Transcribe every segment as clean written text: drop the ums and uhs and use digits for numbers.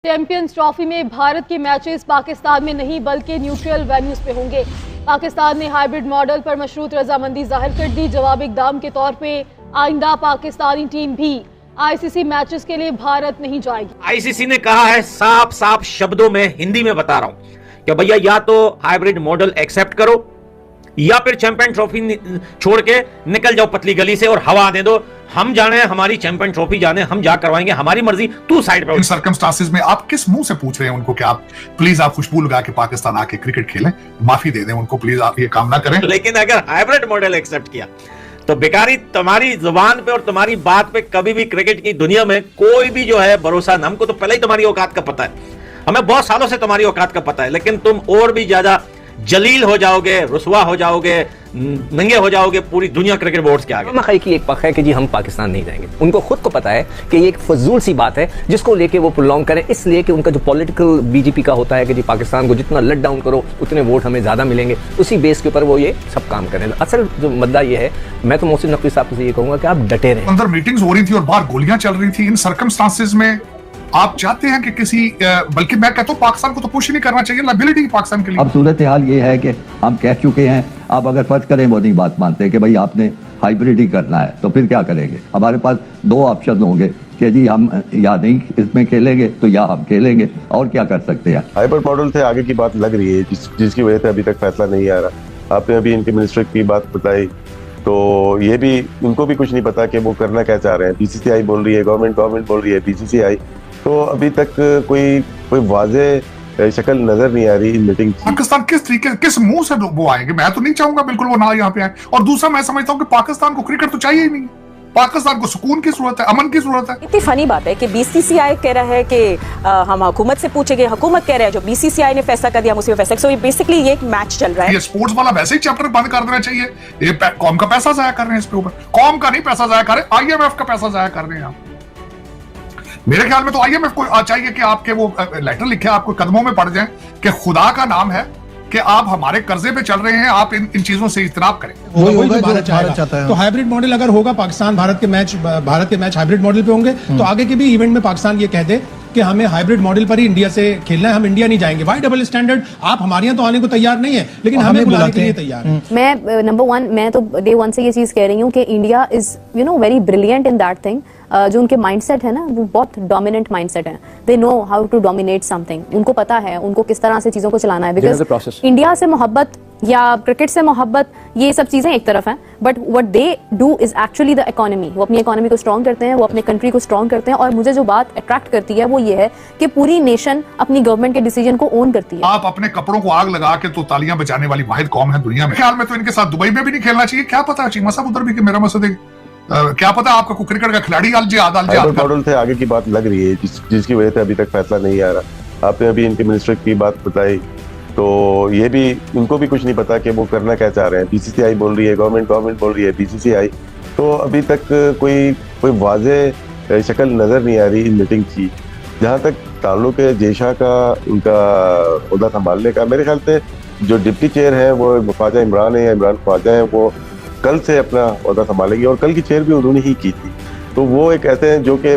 Champions trophy में भारत के matches Pakistan में नहीं बल्कि न्यूट्रल वेन्यूज पे होंगे। पाकिस्तान ने हाइब्रिड मॉडल पर मशरूत रजामंदी जाहिर कर दी। जवाब इकदाम के तौर पे आइंदा पाकिस्तानी टीम भी आईसीसी मैचेस के लिए भारत नहीं जाएगी। आईसीसी ने कहा है, साफ साफ शब्दों में हिंदी में बता रहा हूं कि भैया या तो हाइब्रिड मॉडल एक्सेप्ट करो या फिर चैंपियन ट्रॉफी छोड़ के निकल जाओ पतली गली से और हवा दे दो। हम जाने हमारी चैंपियन ट्रॉफी जाने, हम जा करवाएंगे, हमारी मर्जी, तू साइड पे। इन सर्कमस्टांसेस में आप किस मुंह से पूछ रहे हैं उनको कि आप प्लीज आप खुशबू लगा के पाकिस्तान आके क्रिकेट खेलें? माफी दे दें उनको प्लीज, आप ये काम ना करें। लेकिन अगर हाइब्रिड मॉडल एक्सेप्ट किया तो बेकारी तुम्हारी जुबान पे और तुम्हारी बात पे कभी भी क्रिकेट की दुनिया में कोई भी जो है भरोसा न। हमको तो पहले ही तुम्हारी औकात का पता है, हमें बहुत सालों से तुम्हारी औकात का पता है, लेकिन तुम और भी ज्यादा जलील हो जाओगे, रुसवा हो जाओगे, नंगे हो जाओगे पूरी दुनिया क्रिकेट बोर्ड्स के आगे। मखई की एक पख है कि जी हम पाकिस्तान नहीं जाएंगे। उनको खुद को पता है कि ये एक फजूल सी बात है जिसको लेके वो प्रोलॉन्ग करें, इसलिए कि उनका जो पॉलिटिकल बीजेपी का होता है कि जी पाकिस्तान को जितना लट डाउन करो उतने वोट हमें ज्यादा मिलेंगे, उसी बेस के ऊपर वो ये सब काम करें। असल जो मुद्दा ये है, मैं तो मोहसिन नकवी साहब से ये कहूंगा कि आप डटे रहें। अंदर मीटिंग्स हो रही थी और बाहर गोलियां चल रही थी। इन सर्कमस्टांसेस में आप चाहते हैं कि किसी, बल्कि मैं कहता हूं पाकिस्तान को तो पुश ही नहीं करना चाहिए, लायबिलिटी पाकिस्तान के लिए। अब सूरत हाल ये है कि हम कह चुके हैं, आप अगर फर्ज करें वो नहीं बात मानते कि भाई आपने हाइब्रिड ही करना है, तो फिर क्या करेंगे? हमारे पास दो ऑप्शन होंगे कि जी हम या नहीं इसमें खेलेंगे तो या हम खेलेंगे, और क्या कर सकते हैं? हाइब्रिड मॉडल से आगे की बात लग रही है जिसकी वजह से अभी तक फैसला नहीं आ रहा। आपने अभी इनके मिनिस्टर की बात बताई तो ये भी, इनको भी कुछ नहीं पता कि वो करना क्या चाह रहे हैं। बीसीसीआई बोल रही है, गवर्नमेंट बोल रही है, बीसीसीआई, तो अभी तक कोई वाज़ेह शक्ल नजर नहीं आ रही इन मीटिंग। पाकिस्तान किस तरीके, किस मुंह से वो आएंगे? मैं तो नहीं चाहूंगा बिल्कुल वो ना यहाँ पे आए। और दूसरा मैं समझता हूँ कि पाकिस्तान को क्रिकेट तो चाहिए ही नहीं, पाकिस्तान को सुकून की जरूरत है, अमन की जरूरत है। इतनी फनी बात है कि बीसीसीआई कह रहा है कि हम हुकूमत से पूछेंगे, हुकूमत कह रहा है जो बीसीसीआई ने फैसला कर दिया हम उसी में फैसला। सो बेसिकली ये एक मैच चल रहा है। ये स्पोर्ट्स वाला वैसे ही चैप्टर बंद कर देना चाहिए। ये कौम का पैसा जाया कर रहे हैं, इसके ऊपर कौम का नहीं पैसा जाया कर रहे, आईएमएफ का पैसा जाया कर रहे हैं आप। मेरे ख्याल में तो आईएमएफ को चाहिए कि आपके वो लेटर लिखे, आपको कदमों में पड़ जाएं कि खुदा का नाम है कि आप हमारे कर्जे पे चल रहे हैं, आप इन चीजों से इज्तनाब करें। वही होगा जो भारत चाहता है। तो हाइब्रिड मॉडल अगर होगा, पाकिस्तान भारत के मैच हाइब्रिड मॉडल पे होंगे, तो आगे के भी इवेंट में पाकिस्तान ये कह दे कि हमें हाइब्रिड मॉडल पर ही इंडिया से खेलना है, हम इंडिया नहीं जाएंगे। Why double standard? आप हमारे यहाँ तो आने को तैयार नहीं है, लेकिन हमें बुलाने के लिए तैयार है। मैं नंबर वन, मैं तो डे वन से ये चीज कह रही हूँ कि India is very brilliant in that thing. जो उनके माइंडसेट है ना, वो बहुत डोमिनेंट माइंडसेट है। They know how to dominate something. उनको पता है उनको किस तरह से चीजों को चलाना है। बिकॉज इंडिया से मोहब्बत या क्रिकेट से मोहब्बत, ये सब चीजें एक तरफ हैं, but what they do is actually the economy. वो अपनी इकोनॉमी को स्ट्रॉन्ग करते हैं, वो अपने कंट्री को स्ट्रॉन्ग करते हैं। और मुझे जो बात अट्रैक्ट करती है वो ये है कि पूरी नेशन अपनी गवर्नमेंट के डिसीजन को ओन करती है। आप अपने कपड़ों को आग लगा के तो तालियां बजाने वाली वाहिद कौम है दुनिया में। ख्याल में तो इनके साथ दुबई में भी नहीं खेलना चाहिए। क्या पता चीमा साहब उधर भी कि मेरा मसद क्या पता आपका कोई क्रिकेट का खिलाड़ी मॉडल से आगे की बात लग रही है जिसकी वजह से अभी तक फैसला नहीं आ रहा। आपने अभी इनके मिनिस्टर की बात बताई तो ये भी, इनको भी कुछ नहीं पता कि वो करना क्या चाह रहे हैं। बीसीसीआई बोल रही है, गवर्नमेंट बोल रही है, बीसीसीआई, तो अभी तक कोई वाज़ेह शक्ल नजर नहीं आ रही इन मीटिंग की। जहाँ तक ताल्लुक है जेशा का, उनका ओहदा संभालने का, मेरे ख्याल से जो डिप्टी चेयर है वो ख्वाजा इमरान है या इमरान ख्वाजा है, वो कल से अपना ओहदा संभालेंगे। और कल की चेयर भी उन्होंने ही की थी। तो वो एक ऐसे हैं जो कि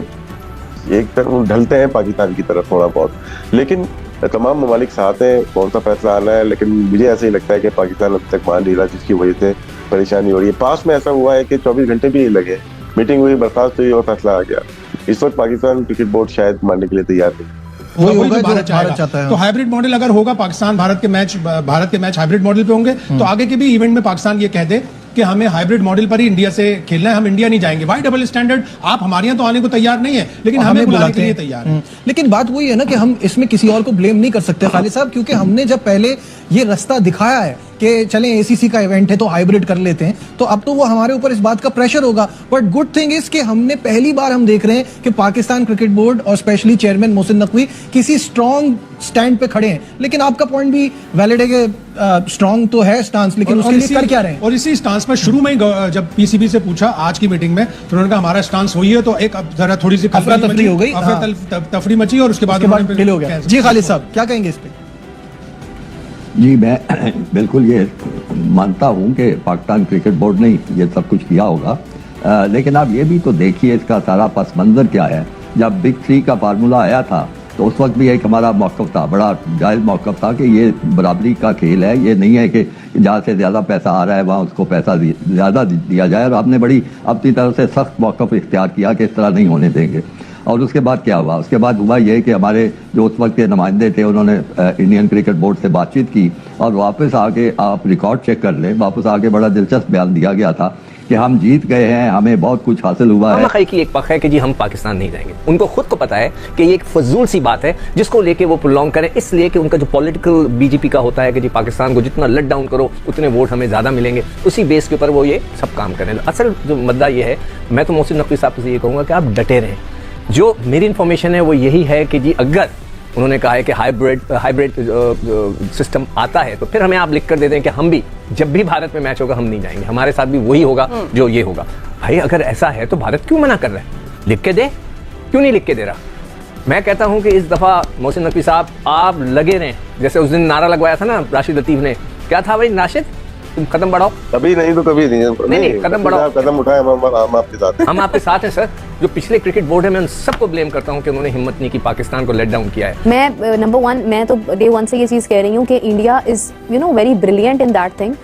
एक तरफ ढलते हैं पाकिस्तान की तरफ थोड़ा बहुत, लेकिन तमाम ममालिक साथ हैं, कौन सा फैसला आना है। लेकिन मुझे ऐसा ही लगता है कि पाकिस्तान अभी तक मान नहीं रहा, जिसकी वजह से परेशानी हो रही है। पास में ऐसा हुआ है कि 24 घंटे भी नहीं लगे, मीटिंग हुई, बर्खास्त हुई और फैसला आ गया। इस वक्त पाकिस्तान क्रिकेट बोर्ड शायद मानने के लिए तैयार नहीं। वही होगा जो भारत चाहता है। तो हाइब्रिड मॉडल अगर होगा, पाकिस्तान भारत के मैच हाइब्रिड मॉडल पे होंगे, तो आगे के भी इवेंट में पाकिस्तान ये कह दे कि हमें हाइब्रिड मॉडल पर ही इंडिया से खेलना है, हम इंडिया नहीं जाएंगे। Why double standard? आप हमारे यहाँ तो आने को तैयार नहीं है, लेकिन हमें बुलाने के लिए तैयार है। लेकिन बात वही है ना कि हम इसमें किसी और को ब्लेम नहीं कर सकते खालिद साहब, क्योंकि हमने जब पहले ये रास्ता दिखाया है कि चलें एसीसी का इवेंट है तो हाइब्रिड कर लेते हैं, तो अब तो वो हमारे ऊपर इस बात का प्रेशर होगा। बट गुड थिंग इज कि हमने पहली बार हम देख रहे हैं कि पाकिस्तान क्रिकेट बोर्ड और स्पेशली चेयरमैन मोहसिन नकवी किसी स्ट्रॉन्ग स्टैंड पे खड़े हैं। लेकिन आपका पॉइंट भी वैलिड है कि स्ट्रॉन्ग तो है स्टांस, लेकिन उसके लिए कर क्या रहे हैं? और इसी स्टांस पर शुरू में जब पीसीबी से पूछा आज की मीटिंग में, तो उन्होंने कहा हमारा स्टांस वही है। तो एक जरा थोड़ी सी अफरा तफरी हो गई, तफरी मची और उसके बाद डिले हो गया। जी खालिद साहब क्या कहेंगे इस पे? जी मैं बिल्कुल ये मानता हूँ कि पाकिस्तान क्रिकेट बोर्ड ने ये सब कुछ किया होगा, लेकिन आप ये भी तो देखिए इसका सारा पस मंजर क्या है। जब बिग 3 का फार्मूला आया था तो उस वक्त भी एक हमारा मौक़िफ़ था, बड़ा जायज़ मौक़िफ़ था कि ये बराबरी का खेल है, ये नहीं है कि जहाँ से ज़्यादा पैसा आ रहा है वहाँ उसको पैसा ज़्यादा दिया जाए। और आपने बड़ी अपनी तरफ से सख्त मौक़िफ़ इख्तियार किया कि इस तरह नहीं होने देंगे। और उसके बाद क्या हुआ? उसके बाद हुआ ये कि हमारे जो उस वक्त के नुमाइंदे थे उन्होंने इंडियन क्रिकेट बोर्ड से बातचीत की और वापस आके आप रिकॉर्ड चेक कर लें, वापस आके बड़ा दिलचस्प बयान दिया गया था कि हम जीत गए हैं, हमें बहुत कुछ हासिल हुआ है। खाई की एक पक्ष है कि जी हम पाकिस्तान नहीं जाएंगे। उनको खुद को पता है कि ये एक फजूल सी बात है जिसको लेके वो प्रोलॉन्ग करें, इसलिए कि उनका जो पॉलिटिकल बीजेपी का होता है कि जी पाकिस्तान को जितना लट डाउन करो उतने वोट हमें ज़्यादा मिलेंगे, उसी बेस के ऊपर वो ये सब काम करें। असल जो मुद्दा ये है, मैं तो मोहसिन नकवी साहब से ये कहूँगा कि आप डटे रहें। जो मेरी इन्फॉर्मेशन है वो यही है कि जी अगर उन्होंने कहा है कि हाइब्रिड सिस्टम आता है तो फिर हमें आप लिख कर दे दें कि हम भी जब भी भारत में मैच होगा हम नहीं जाएंगे, हमारे साथ भी वही होगा जो ये होगा। भाई अगर ऐसा है तो भारत क्यों मना कर रहा है? लिख के दे, क्यों नहीं लिख के दे रहा? मैं कहता हूं कि इस दफ़ा मोहसिन नकवी साहब आप लगे रहें, जैसे उस दिन नारा लगवाया था ना राशिद लतीफ़ ने, क्या था भाई राशिद, तुम कदम बढ़ाओ। कभी नहीं तो कभी नहीं, कदम बढ़ाओ, कदम उठाए, हम आपके साथ हैं। हम आपके साथ हैं सर। जो पिछले क्रिकेट बोर्ड है मैं उन सबको ब्लेम करता हूं कि उन्होंने हिम्मत नहीं की, पाकिस्तान को लेट डाउन किया है। मैं नंबर 1 मैं तो डे 1 से ये चीज़ कह रही हूँ कि India is very brilliant in that thing.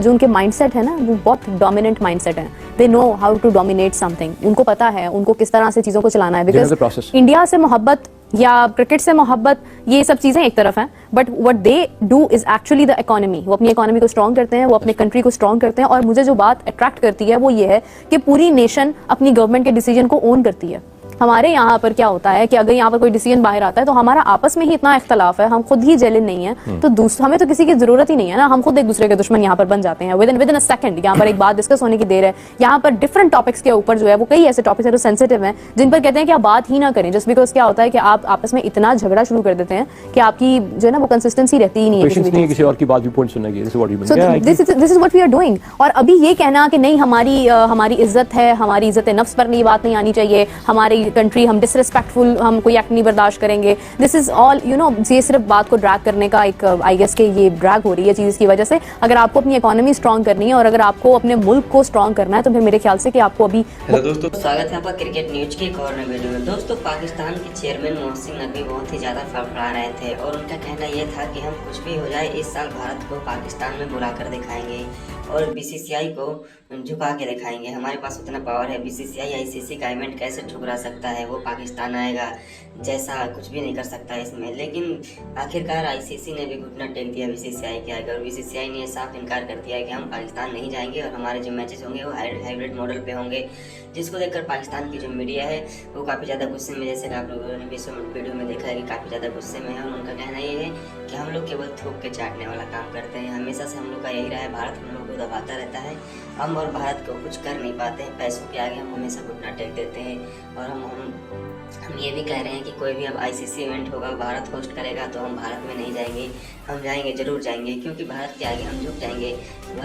जो उनके माइंडसेट है ना वो बहुत डोमिनेंट माइंडसेट है। They know how to dominate something. उनको पता है उनको किस तरह से चीज़ों को चलाना है। बिकॉज इंडिया से मोहब्बत या क्रिकेट से मोहब्बत ये सब चीज़ें एक तरफ हैं, but what they do is actually the economy. वो अपनी इकोनॉमी को स्ट्रॉन्ग करते हैं, वो अपने कंट्री को स्ट्रॉन्ग करते हैं। और मुझे जो बात अट्रैक्ट करती है वो ये है कि पूरी नेशन अपनी गवर्नमेंट के डिसीजन को ओन करती है। हमारे यहाँ पर क्या होता है कि अगर यहाँ पर कोई डिसीजन बाहर आता है तो हमारा आपस में ही इतना इख्तलाफ है, हम खुद ही जेलिन नहीं है, तो हमें तो किसी की जरूरत ही नहीं है ना, हम खुद एक दूसरे के दुश्मन यहाँ पर बन जाते हैं विद इन अ सेकंड। यहाँ पर एक बात डिस्कस होने की देर है, यहाँ पर डिफरेंट टॉपिक्स के ऊपर जो है वो कई ऐसे टॉपिक्स है जो सेंसिटिव हैं जिन पर कहते हैं कि आप बात ही ना करें, जस्ट बिकॉज क्या होता है कि आप आपस में इतना झगड़ा शुरू कर देते हैं कि आपकी जो है ना वो कंसिस्टेंसी रहती ही नहीं है किसी और की बात भी पॉइंट सुनने की। This is what we are doing. और अभी ये कहना कि नहीं हमारी इज्जत है, हमारी इज्जत नफ्स पर नहीं बात नहीं आनी चाहिए, हमारी कंट्री हम डिसरिस्पेक्टफुल हम कोई एक्ट नहीं बर्दाश्त करेंगे, दिस इज ऑल ये सिर्फ बात को ड्रैग करने का एक आई गेस के ये ड्रैग हो रही है चीज़ की वजह से। अगर आपको अपनी इकोनॉमी स्ट्रॉन्ग करनी है और अगर आपको अपने मुल्क को स्ट्रॉन्ग करना है तो फिर मेरे ख्याल से कि आपको अभी दोस्तों स्वागत है आपका क्रिकेट न्यूज के एक और नए वीडियो में। दोस्तों पाकिस्तान के चेयरमैन मोहसिन नकवी बहुत ही ज़्यादा फड़फड़ा रहे थे और उनका कहना यह था कि हम कुछ भी हो जाए इस साल भारत को पाकिस्तान में बुला कर दिखाएंगे और बीसीसीआई को झुका के दिखाएंगे, हमारे पास उतना पावर है, बीसीसीआई आईसीसी का इवेंट कैसे ठुकरा सकता है, वो पाकिस्तान आएगा जैसा कुछ भी नहीं कर सकता इसमें। लेकिन आखिरकार आईसीसी ने भी घुटना टेक दिया बीसीसीआई के आगे और बीसीसीआई ने साफ इनकार कर दिया कि हम पाकिस्तान नहीं जाएंगे और हमारे जो मैचेस होंगे वो हाइब्रिड मॉडल पे होंगे, जिसको देखकर पाकिस्तान की जो मीडिया है वो काफ़ी ज़्यादा गुस्से में, जैसे कि आप लोगों ने वीडियो में देखा है कि काफ़ी ज़्यादा गुस्से में है। और उनका कहना ये है कि हम लोग केवल थूक के चाटने वाला काम करते हैं, हमेशा से हम लोग का यही रहा है, भारत हम लोग को दबाता रहता है, हम और भारत को कुछ कर नहीं पाते हैं, पैसों के आगे हम हमेशा घुटना टेक देते हैं। और हम ये भी कह रहे हैं कि कोई भी अब आईसीसी इवेंट होगा भारत होस्ट करेगा तो हम भारत में नहीं जाएंगे, हम जाएंगे ज़रूर जाएंगे, क्योंकि भारत के आगे हम झुक जाएंगे।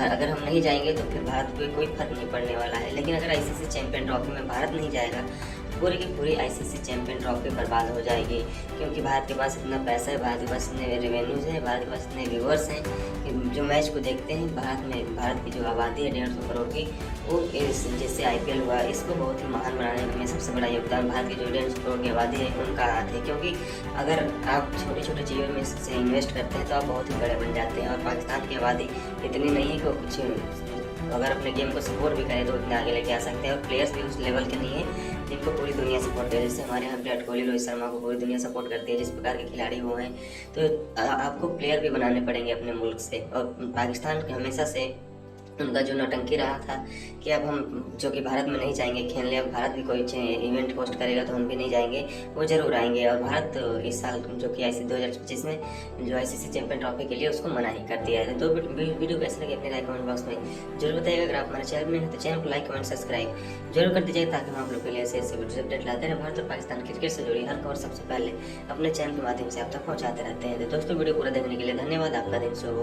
अगर हम नहीं जाएंगे तो फिर भारत को कोई फर्क नहीं पड़ने वाला है। लेकिन अगर आईसीसी चैंपियन ट्रॉफी में भारत नहीं जाएगा पूरी की पूरी आईसीसी चैंपियन ट्रॉफी बर्बाद हो जाएगी, क्योंकि भारत के पास इतना पैसा है, भारत के पास इतने रेवेन्यूज हैं, भारत के पास इतने व्यूअर्स हैं कि जो मैच को देखते हैं भारत की जो आबादी है 150 करोड़ की, वो जैसे आईपीएल हुआ इसको बहुत ही महान बनाने में सबसे बड़ा योगदान भारत की जो 150 करोड़ की आबादी है उनका हाथ है। क्योंकि अगर आप छोटी छोटी चीज़ों में से इन्वेस्ट करते हैं तो आप बहुत ही बड़े बन जाते हैं। और पाकिस्तान की आबादी इतनी नहीं है कि वो कुछ अगर अपने गेम को सपोर्ट भी करें तो उतने आगे लेके आ सकते हैं। और प्लेयर्स भी उस लेवल के नहीं है जिनको पूरी दुनिया सपोर्ट करे, जैसे हमारे यहाँ विराट कोहली, रोहित शर्मा को पूरी दुनिया सपोर्ट करती है, जिस प्रकार के खिलाड़ी वो हैं। तो आपको प्लेयर भी बनाने पड़ेंगे अपने मुल्क से। और पाकिस्तान हमेशा से उनका जो नौटंकी रहा था कि अब हम जो कि भारत में नहीं जाएंगे खेलने, अब भारत भी कोई इवेंट होस्ट करेगा तो हम भी नहीं जाएंगे, वो जरूर आएंगे। और भारत इस साल जो कि 2025 में जो आईसीसी चैंपियन ट्रॉफी के लिए उसको मना ही कर दिया है। तो वीडियो कैसे लगे अपने राय कमेंट बॉक्स में जरूर बताइएगा। अगर आप हमारे चैनल में हैं तो चैनल को लाइक कमेंट सब्सक्राइब जरूर कर दीजिएगा ताकि हम आप लोग के लिए ऐसे वीडियो अपडेट लाते रहे। भारत और पाकिस्तान क्रिकेट से जुड़ी हर खबर सबसे पहले अपने चैनल के माध्यम से आप तक पहुँचाते रहते हैं। तो दोस्तों वीडियो पूरा देखने के लिए धन्यवाद, आपका दिन शुभ हो।